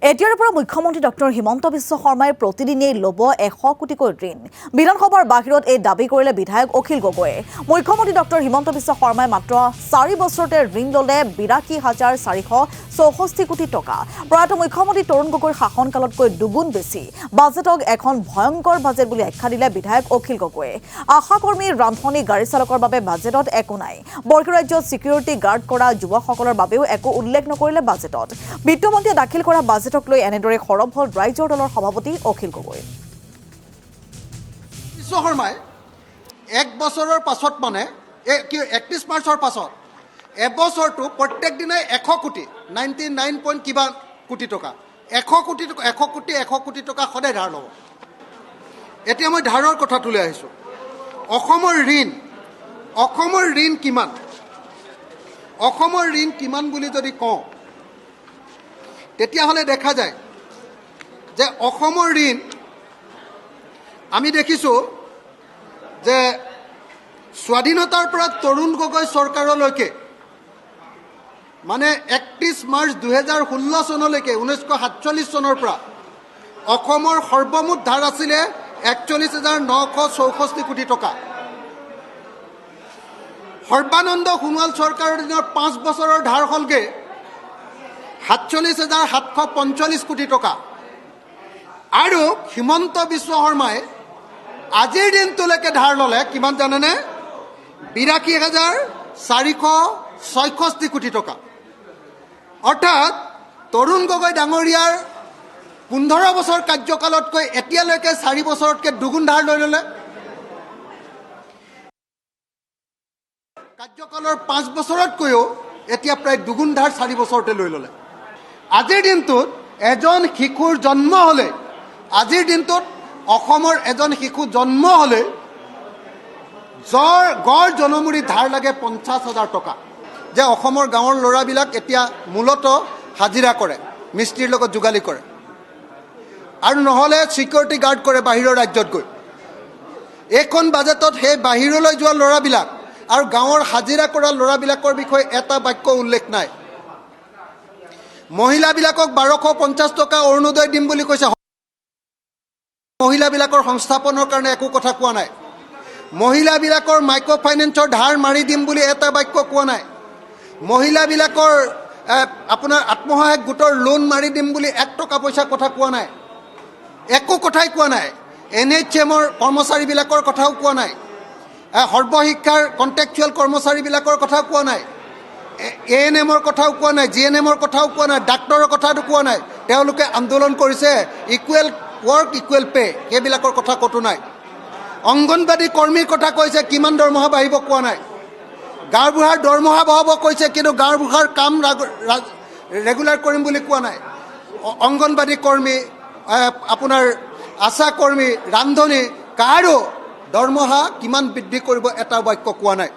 এতিয়াৰ পৰা মুখ্যমন্ত্ৰী ডক্টৰ হিমন্ত বিশ্ব শৰ্মাই প্ৰতিদিনেই ল'ব 100 কোটিকৈ ঋণ। বিধানসভাৰ বাহিৰত এই দাবী কৰিলে বিধায়ক অখিল গগৈয়ে। মুখ্যমন্ত্ৰী ডক্টৰ হিমন্ত বিশ্ব শৰ্মাই মাত্ৰ 4 বছৰতে ঋণ ল'লে 82,464 কোটি টকা। প্ৰয়াত মুখ্যমন্ত্ৰী তৰুণ গগৈৰ শাসনকালতকৈ দুগুণ বেছি। বাজেটক এখন ভয়ংকৰ বাজেট বুলি আখ্যা দিলে বিধায়ক অখিল গগৈয়ে। আশাকৰ্মী, ৰান্ধনী, গাড়ী চালকৰ বাবে বাজেটত একো নাই। বৰ্ষীয় ৰাজ্যত ছিকিউৰিটি গাৰ্ড কৰা যুৱকসকলৰ বাবেও একো উল্লেখ নকৰিলে বাজেটত। বিত্তমন্ত্ৰীয়ে দাখিল কৰা বাজেটক লৈ এনেদৰে সৰব হল ৰাইজৰ দলৰ সভাপতি অখিল গগৈ। বিশ্ব শৰ্মাই 1 বছৰৰ পাছত মানে 31 মাৰ্চৰ পাছত এবছৰটো প্ৰত্যেক দিনাই 100 কোটি 99 পইণ্ট কিবা কোটি টকা 100 কোটি টকা সদায় ধাৰ ল'ব। এতিয়া মই ধাৰৰ কথা তুলি আহিছোঁ। অসমৰ ঋণ কিমান? অসমৰ ঋণ কিমান বুলি যদি কওঁ তেতিয়াহ'লে দেখা যায় যে অসমৰ ঋণ আমি দেখিছোঁ যে স্বাধীনতাৰ পৰা তৰুণ গগৈ চৰকাৰলৈকে মানে 31 মাৰ্চ 2016 চনলৈকে 1947 চনৰ পৰা অসমৰ সৰ্বমুঠ ধাৰ আছিলে 41,964 কোটি টকা। সৰ্বানন্দ সোণোৱাল চৰকাৰৰ দিনত 5 বছৰৰ ধাৰ হ'লগৈ 47,745 কোটি টকা। আৰু হিমন্ত বিশ্ব শৰ্মাই আজিৰ দিনটোলৈকে ধাৰ ল'লে কিমান জানেনে? 82,466 কোটি টকা। অৰ্থাৎ তৰুণ গগৈ ডাঙৰীয়াৰ 15 বছৰ কাৰ্যকালতকৈ এতিয়ালৈকে 4 বছৰতকৈ দুগুণ ধাৰ লৈ ল'লে। কাৰ্যকালৰ 5 বছৰতকৈও এতিয়া প্ৰায় দুগুণ ধাৰ 4 বছৰতে লৈ ল'লে। আজিৰ দিনটোত এজন শিশুৰ জন্ম হ'লে অসমৰ এজন শিশু জন্ম হ'লে গড় জনমূৰি ধাৰ লাগে 50,000 টকা। যে অসমৰ গাঁৱৰ ল'ৰাবিলাক এতিয়া মূলতঃ হাজিৰা কৰে, মিস্ত্ৰীৰ লগত যোগালী কৰে, আৰু নহ'লে ছিকিউৰিটি গাৰ্ড কৰে বাহিৰৰ ৰাজ্যত গৈ। এইখন বাজেটত সেই বাহিৰলৈ যোৱা ল'ৰাবিলাক আৰু গাঁৱৰ হাজিৰা কৰা ল'ৰাবিলাকৰ বিষয়ে এটা বাক্য উল্লেখ নাই। মহিলাবিলাকক 1250 টকা অৰুণোদয় দিম বুলি কৈছে। মহিলাবিলাকৰ সংস্থাপনৰ কাৰণে একো কথা কোৱা নাই। মহিলাবিলাকৰ মাইক্ৰ' ফাইনেন্সৰ ধাৰ মাৰি দিম বুলি এটা বাক্য কোৱা নাই। মহিলাবিলাকৰ আপোনাৰ আত্মসহায়ক গোটৰ লোন মাৰি দিম বুলি 1 টকা পইচা কথা কোৱা নাই। একো কথাই কোৱা নাই। NHMৰ কৰ্মচাৰীবিলাকৰ কথাও কোৱা নাই। সৰ্বশিক্ষাৰ কণ্ট্ৰেকচুৱেল কৰ্মচাৰীবিলাকৰ কথাও কোৱা নাই। ANMৰ কথাও কোৱা নাই, GNMৰ কথাও কোৱা নাই, ডাক্তৰৰ কথাটো কোৱা নাই। তেওঁলোকে আন্দোলন কৰিছে ইকুৱেল ৱৰ্ক ইকুৱেল পে', সেইবিলাকৰ কথা ক'তো নাই। অংগনবাদী কৰ্মীৰ কথা কৈছে, কিমান দৰমহা বাঢ়িব কোৱা নাই। গাঁওবুঢ়াৰ দৰমহা বঢ়াব কৈছে, কিন্তু গাঁওবুঢ়াৰ কাম ৰেগুলাৰ কৰিম বুলি কোৱা নাই। অংগনবাদী কৰ্মী, আপোনাৰ আশা কৰ্মী, ৰান্ধনী কাৰো দৰমহা কিমান বৃদ্ধি কৰিব এটা বাক্য কোৱা নাই।